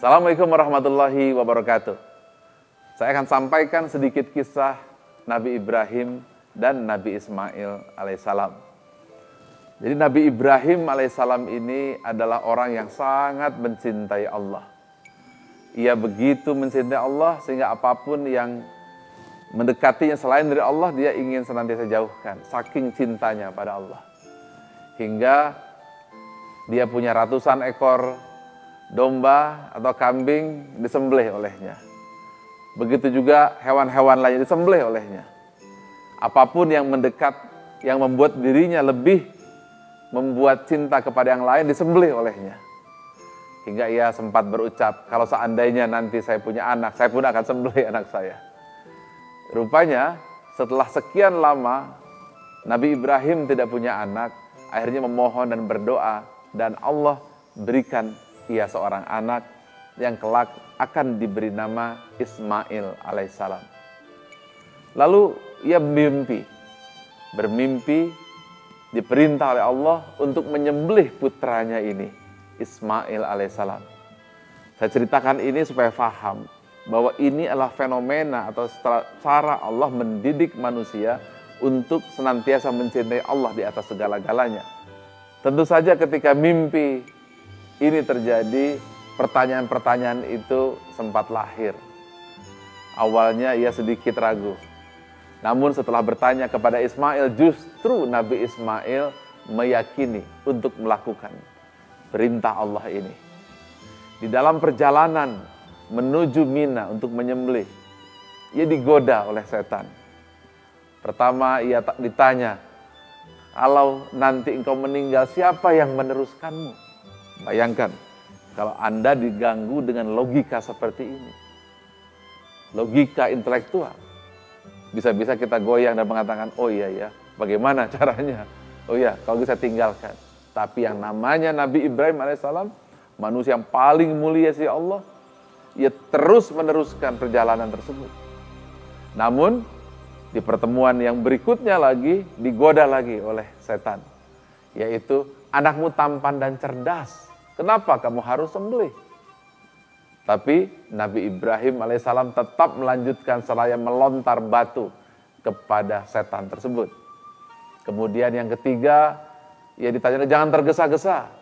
Assalamualaikum warahmatullahi wabarakatuh. Saya akan sampaikan sedikit kisah Nabi Ibrahim dan Nabi Ismail alaihissalam. Jadi Nabi Ibrahim alaihissalam ini adalah orang yang sangat mencintai Allah. Ia begitu mencintai Allah sehingga apapun yang mendekatinya selain dari Allah, dia ingin senantiasa jauhkan. Saking cintanya pada Allah. Hingga dia punya ratusan ekor domba atau kambing disembelih olehnya. Begitu juga hewan-hewan lainnya disembelih olehnya. Apapun yang mendekat, yang membuat dirinya lebih membuat cinta kepada yang lain disembelih olehnya. Hingga ia sempat berucap, kalau seandainya nanti saya punya anak, saya pun akan sembelih anak saya. Rupanya setelah sekian lama Nabi Ibrahim tidak punya anak, akhirnya memohon dan berdoa, dan Allah berikan ia seorang anak yang kelak akan diberi nama Ismail alaihissalam. Lalu ia bermimpi diperintah oleh Allah untuk menyembelih putranya ini, Ismail alaihissalam. Saya ceritakan ini supaya faham bahwa ini adalah fenomena atau cara Allah mendidik manusia untuk senantiasa mencintai Allah di atas segala-galanya. Tentu saja ketika mimpi ini terjadi, pertanyaan-pertanyaan itu sempat lahir. Awalnya ia sedikit ragu. Namun setelah bertanya kepada Ismail, justru Nabi Ismail meyakini untuk melakukan perintah Allah ini. Di dalam perjalanan menuju Mina untuk menyembelih, ia digoda oleh setan. Pertama ia ditanya, kalau nanti engkau meninggal, siapa yang meneruskanmu? Bayangkan, kalau Anda diganggu dengan logika seperti ini. Logika intelektual. Bisa-bisa kita goyang dan mengatakan, oh iya ya, bagaimana caranya? Oh iya, kalau bisa tinggalkan. Tapi yang namanya Nabi Ibrahim alaihissalam, manusia yang paling mulia si Allah, ia terus meneruskan perjalanan tersebut. Namun, di pertemuan yang berikutnya lagi, digoda lagi oleh setan. Yaitu, anakmu tampan dan cerdas. Kenapa kamu harus sembelih? Tapi Nabi Ibrahim alaihissalam tetap melanjutkan seraya melontar batu kepada setan tersebut. Kemudian yang ketiga, ia ditanya, jangan tergesa-gesa.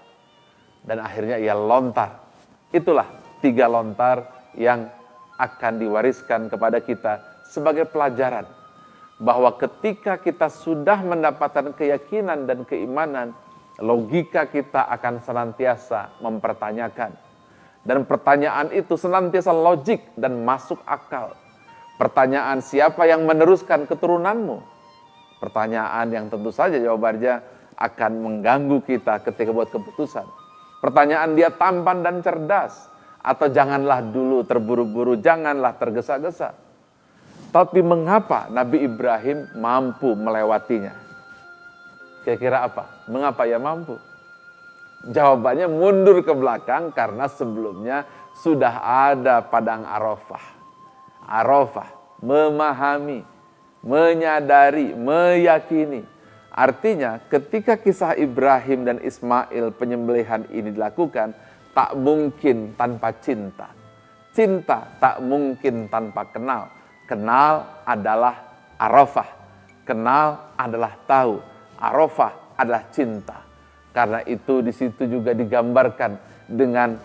Dan akhirnya ia lontar. Itulah 3 lontar yang akan diwariskan kepada kita sebagai pelajaran. Bahwa ketika kita sudah mendapatkan keyakinan dan keimanan, logika kita akan senantiasa mempertanyakan. Dan pertanyaan itu senantiasa logik dan masuk akal. Pertanyaan siapa yang meneruskan keturunanmu? Pertanyaan yang tentu saja jawabannya akan mengganggu kita ketika buat keputusan. Pertanyaan dia tampan dan cerdas. Atau janganlah dulu terburu-buru, janganlah tergesa-gesa. Tapi mengapa Nabi Ibrahim mampu melewatinya? Kira-kira apa? Mengapa ia mampu? Jawabannya mundur ke belakang karena sebelumnya sudah ada padang Arafah. Arafah, memahami, menyadari, meyakini. Artinya ketika kisah Ibrahim dan Ismail penyembelihan ini dilakukan, tak mungkin tanpa cinta. Cinta tak mungkin tanpa kenal. Kenal adalah Arafah. Kenal adalah tahu. Arafah adalah cinta. Karena itu di situ juga digambarkan dengan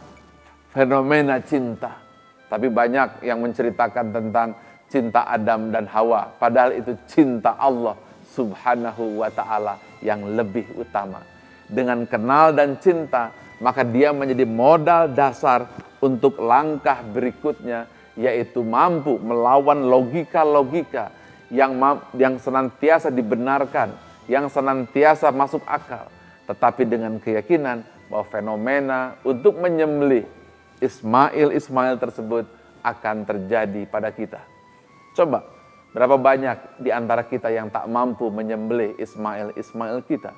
fenomena cinta. Tapi banyak yang menceritakan tentang cinta Adam dan Hawa. Padahal itu cinta Allah subhanahu wa ta'ala yang lebih utama. Dengan kenal dan cinta, maka dia menjadi modal dasar untuk langkah berikutnya, yaitu mampu melawan logika-logika yang senantiasa dibenarkan, yang senantiasa masuk akal, tetapi dengan keyakinan bahwa fenomena untuk menyembelih Ismail tersebut akan terjadi pada kita. Coba, berapa banyak di antara kita yang tak mampu menyembelih Ismail kita?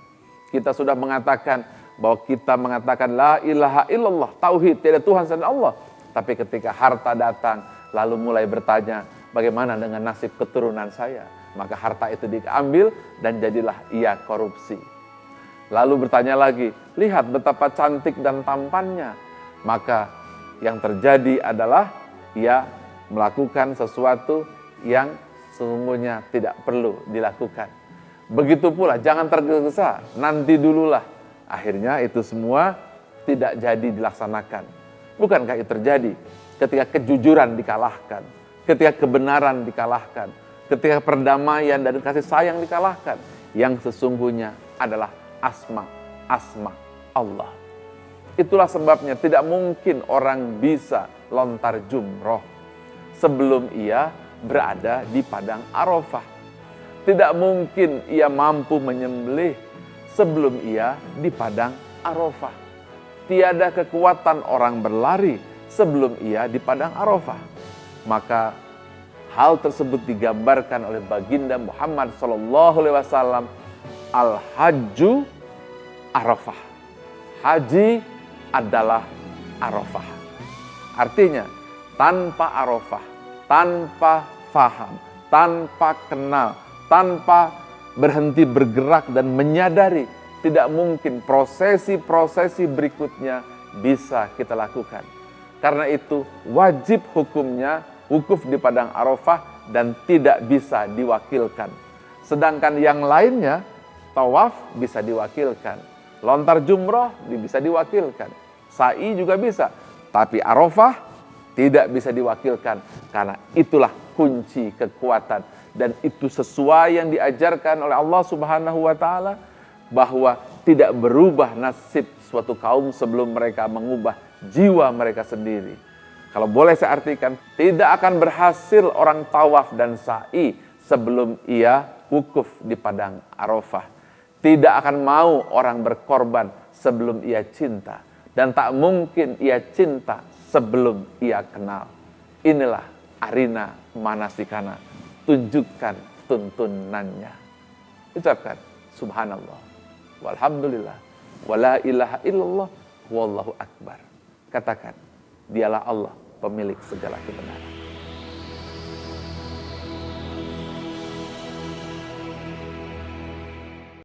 Kita sudah mengatakan bahwa kita mengatakan la ilaha illallah, tauhid, tidak Tuhan selain Allah. Tapi ketika harta datang, lalu mulai bertanya, bagaimana dengan nasib keturunan saya? Maka harta itu diambil dan jadilah ia korupsi. Lalu bertanya lagi, lihat betapa cantik dan tampannya. Maka yang terjadi adalah ia melakukan sesuatu yang sesungguhnya tidak perlu dilakukan. Begitu pula jangan tergesa, nanti dululah. Akhirnya itu semua tidak jadi dilaksanakan. Bukankah itu terjadi ketika kejujuran dikalahkan, ketika kebenaran dikalahkan, ketika perdamaian dan kasih sayang dikalahkan, yang sesungguhnya adalah asma Allah. Itulah sebabnya tidak mungkin orang bisa lontar jumroh sebelum ia berada di padang Arafah. Tidak mungkin ia mampu menyembelih sebelum ia di padang Arafah. Tiada kekuatan orang berlari sebelum ia di padang Arafah. Maka hal tersebut digambarkan oleh baginda Muhammad SAW. Al-Hajju Arafah. Haji adalah Arafah. Artinya tanpa Arafah, tanpa faham, tanpa kenal, tanpa berhenti bergerak dan menyadari, tidak mungkin prosesi-prosesi berikutnya bisa kita lakukan. Karena itu wajib hukumnya wukuf di padang Arafah dan tidak bisa diwakilkan. Sedangkan yang lainnya, tawaf bisa diwakilkan, lontar jumroh bisa diwakilkan, sa'i juga bisa. Tapi Arafah tidak bisa diwakilkan karena itulah kunci kekuatan. Dan itu sesuai yang diajarkan oleh Allah Subhanahu wa Ta'ala, bahwa tidak berubah nasib suatu kaum sebelum mereka mengubah jiwa mereka sendiri. Kalau boleh saya artikan, tidak akan berhasil orang tawaf dan sa'i sebelum ia wukuf di padang Arafah. Tidak akan mau orang berkorban sebelum ia cinta. Dan tak mungkin ia cinta sebelum ia kenal. Inilah arina manasikana. Tunjukkan tuntunannya. Ucapkan subhanallah, walhamdulillah, wala ilaha illallah, wallahu akbar. Katakan, dialah Allah pemilik segala kebenaran.